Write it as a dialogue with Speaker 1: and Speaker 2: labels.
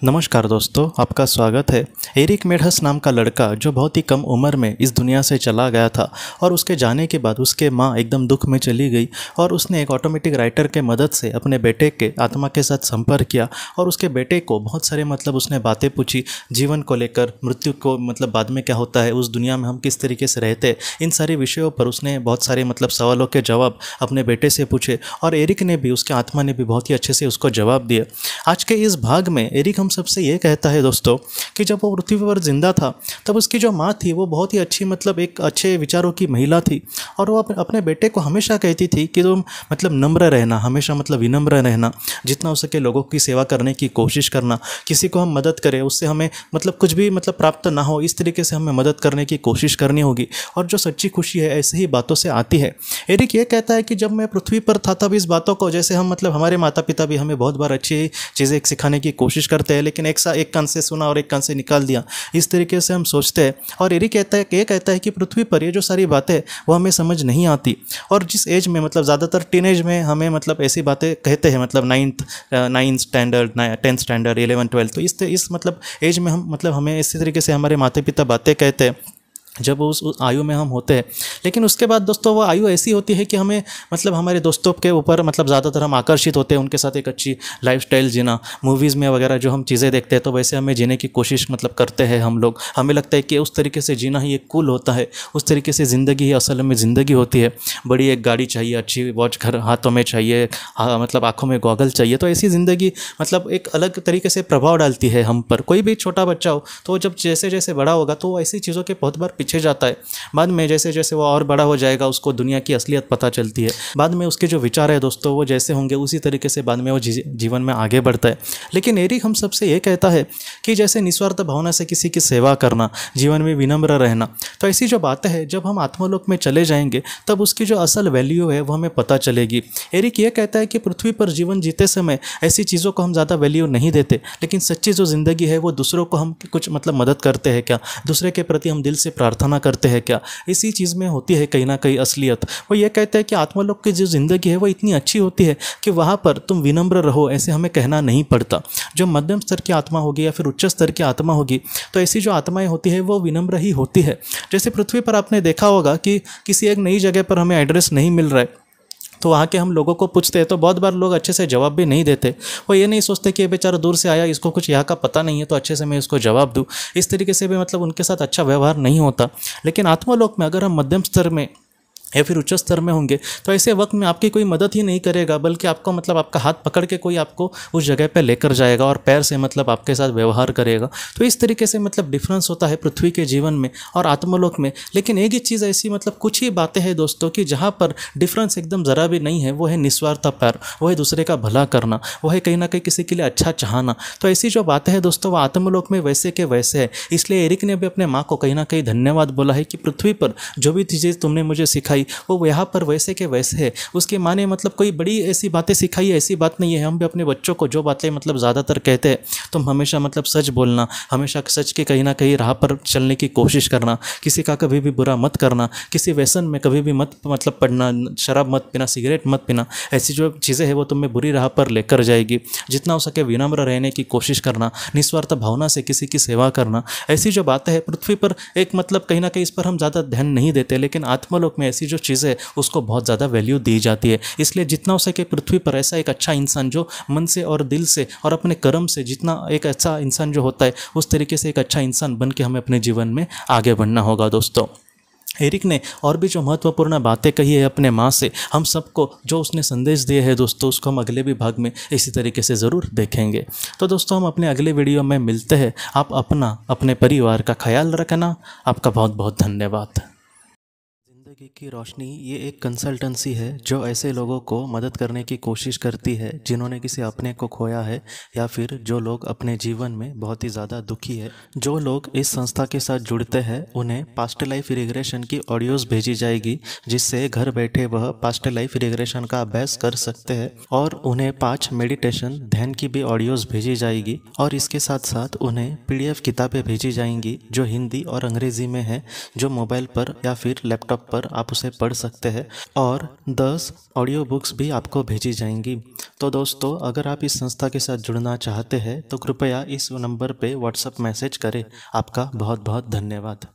Speaker 1: नमस्कार दोस्तों, आपका स्वागत है। एरिक मेढस नाम का लड़का जो बहुत ही कम उम्र में इस दुनिया से चला गया था और उसके जाने के बाद उसके माँ एकदम दुख में चली गई और उसने एक ऑटोमेटिक राइटर के मदद से अपने बेटे के आत्मा के साथ संपर्क किया और उसके बेटे को बहुत सारे उसने बातें पूछी जीवन को लेकर, मृत्यु को बाद में क्या होता है, उस दुनिया में हम किस तरीके से रहते हैं, इन सारे विषयों पर उसने बहुत सारे सवालों के जवाब अपने बेटे से पूछे और एरिक ने भी, उसके आत्मा ने भी बहुत ही अच्छे से उसको जवाब दिया। आज के इस भाग में एरिक हम सबसे ये कहता है दोस्तों कि जब वो पृथ्वी पर जिंदा था तब उसकी जो माँ थी वो बहुत ही अच्छी एक अच्छे विचारों की महिला थी और वो अपने बेटे को हमेशा कहती थी कि तुम नम्र रहना, हमेशा विनम्र रहना, जितना हो सके लोगों की सेवा करने की कोशिश करना, किसी को हम मदद करें उससे हमें कुछ भी प्राप्त ना हो, इस तरीके से हमें मदद करने की कोशिश करनी होगी और जो सच्ची खुशी है ऐसे ही बातों से आती है। एरिक ये कहता है कि जब मैं पृथ्वी पर था तब इस बातों को, जैसे हम हमारे माता पिता भी हमें बहुत बार अच्छी चीज़ें सिखाने की कोशिश करते हैं लेकिन एक कान से सुना और एक कान से निकाल दिया, इस तरीके से हम सोचते हैं। और एरिक कहता है कि पृथ्वी पर ये जो सारी बातें वो हमें समझ नहीं आती और जिस एज में ज़्यादातर टीनेज में हमें ऐसी बातें कहते हैं ninth standard, 10th standard, 11th 12th, तो इस एज में हम हमें इसी तरीके से हमारे माता पिता बातें कहते हैं जब उस आयु में हम होते हैं। लेकिन उसके बाद दोस्तों वो आयु ऐसी होती है कि हमें हमारे दोस्तों के ऊपर ज़्यादातर हम आकर्षित होते हैं, उनके साथ एक अच्छी लाइफस्टाइल जीना, मूवीज़ में वगैरह जो हम चीज़ें देखते हैं तो वैसे हमें जीने की कोशिश करते हैं हम लोग। हमें लगता है कि उस तरीके से जीना ही एक कूल होता है, उस तरीके से ज़िंदगी ही असल में ज़िंदगी होती है। बड़ी एक गाड़ी चाहिए, अच्छी वॉच घर हाथों में चाहिए, आँखों में गॉगल चाहिए, तो ऐसी ज़िंदगी एक अलग तरीके से प्रभाव डालती है हम पर। कोई भी छोटा बच्चा हो तो जब जैसे जैसे बड़ा होगा तो वो ऐसी चीज़ों के बहुत बार पीछे जाता है। बाद में जैसे जैसे वो और बड़ा हो जाएगा उसको दुनिया की असलियत पता चलती है, बाद में उसके जो विचार है दोस्तों वो जैसे होंगे उसी तरीके से बाद में वो जीवन में आगे बढ़ता है। लेकिन एरिक हम सबसे ये कहता है कि जैसे निस्वार्थ भावना से किसी की सेवा करना, जीवन में विनम्र रहना, तो ऐसी जो बातें हैं जब हम आत्मलोक में चले जाएंगे तब उसकी जो असल वैल्यू है वो हमें पता चलेगी। एरिक ये कहता है कि पृथ्वी पर जीवन जीते समय ऐसी चीज़ों को हम ज़्यादा वैल्यू नहीं देते, लेकिन सच्ची जो ज़िंदगी है वो दूसरों को हम कुछ मदद करते हैं क्या, दूसरे के प्रति हम दिल से प्रार्थना करते हैं क्या, इसी चीज़ में होती है कहीं ना कहीं असलियत। वो ये कहते हैं कि आत्मलोक की जो ज़िंदगी है वो इतनी अच्छी होती है कि वहाँ पर तुम विनम्र रहो ऐसे हमें कहना नहीं पड़ता। जो मध्यम स्तर की आत्मा होगी या फिर उच्च स्तर की आत्मा होगी तो ऐसी जो आत्माएं होती है वो विनम्र ही होती है। जैसे पृथ्वी पर आपने देखा होगा कि किसी एक नई जगह पर हमें एड्रेस नहीं मिल रहा है तो वहाँ के हम लोगों को पूछते हैं तो बहुत बार लोग अच्छे से जवाब भी नहीं देते। वो ये नहीं सोचते कि ये बेचारा दूर से आया, इसको कुछ यहाँ का पता नहीं है तो अच्छे से मैं इसको जवाब दूँ, इस तरीके से भी उनके साथ अच्छा व्यवहार नहीं होता। लेकिन आत्मलोक में अगर हम मध्यम स्तर में या फिर उच्च स्तर में होंगे तो ऐसे वक्त में आपकी कोई मदद ही नहीं करेगा, बल्कि आपको आपका हाथ पकड़ के कोई आपको उस जगह पे लेकर जाएगा और पैर से आपके साथ व्यवहार करेगा। तो इस तरीके से डिफरेंस होता है पृथ्वी के जीवन में और आत्मलोक में। लेकिन एक ही चीज़ ऐसी कुछ ही बातें हैं दोस्तों कि जहाँ पर डिफरेंस एकदम ज़रा भी नहीं है, वो है निस्वार्थ प्यार, वो है दूसरे का भला करना, वो है कहीं ना कहीं किसी के लिए अच्छा चाहना। तो ऐसी जो बातें हैं दोस्तों वो आत्मलोक में वैसे के वैसे है। इसलिए एरिक ने भी अपने माँ को कहीं ना कहीं धन्यवाद बोला है कि पृथ्वी पर जो भी चीज़ें तुमने मुझे सिखाई वो यहाँ पर वैसे के वैसे है। उसकी माँ ने कोई बड़ी ऐसी बातें सिखाई है ऐसी बात नहीं है। हम भी अपने बच्चों को जो बातें ज़्यादातर कहते हैं तुम हमेशा सच बोलना, हमेशा सच के कहीं ना कहीं राह पर चलने की कोशिश करना, किसी का कभी भी बुरा मत करना, किसी व्यसन में कभी भी मत पड़ना, शराब मत पीना, सिगरेट मत पीना, ऐसी जो चीज़ें हैं वो तुम्हें बुरी राह पर लेकर जाएगी। जितना हो सके विनम्र रहने की कोशिश करना, निस्वार्थ भावना से किसी की सेवा करना, ऐसी जो बातें हैं पृथ्वी पर एक कहीं ना कहीं इस पर हम ज़्यादा ध्यान नहीं देते, लेकिन आत्मलोक में ऐसी जो चीज़ें उसको बहुत ज़्यादा वैल्यू दी जाती है। इसलिए जितना हो सके पृथ्वी पर ऐसा एक अच्छा इंसान जो मन से और दिल से और अपने कर्म से, जितना एक अच्छा इंसान जो होता है उस तरीके से एक अच्छा इंसान बन के हमें अपने जीवन में आगे बढ़ना होगा दोस्तों। एरिक ने और भी जो महत्वपूर्ण बातें कही है अपने माँ से, हम सबको जो उसने संदेश दिए हैं दोस्तों उसको हम अगले भी भाग में इसी तरीके से ज़रूर देखेंगे। तो दोस्तों हम अपने अगले वीडियो में मिलते हैं। आप अपने परिवार का ख्याल रखना। आपका बहुत बहुत धन्यवाद। ज़िंदगी की रोशनी ये एक कंसल्टेंसी है जो ऐसे लोगों को मदद करने की कोशिश करती है जिन्होंने किसी अपने को खोया है या फिर जो लोग अपने जीवन में बहुत ही ज़्यादा दुखी है। जो लोग इस संस्था के साथ जुड़ते हैं उन्हें पास्ट लाइफ रिग्रेशन की ऑडियोज़ भेजी जाएगी जिससे घर बैठे वह पास्ट लाइफ रिग्रेशन का अभ्यास कर सकते हैं और उन्हें 5 मेडिटेशन ध्यान की भी ऑडियोज़ भेजी जाएगी और इसके साथ साथ उन्हें PDF किताबें भेजी जाएंगी जो हिंदी और अंग्रेज़ी में है, जो मोबाइल पर या फिर लैपटॉप पर आप उसे पढ़ सकते हैं और 10 ऑडियो बुक्स भी आपको भेजी जाएंगी। तो दोस्तों, अगर आप इस संस्था के साथ जुड़ना चाहते हैं तो कृपया इस नंबर पे व्हाट्सएप मैसेज करें। आपका बहुत बहुत धन्यवाद।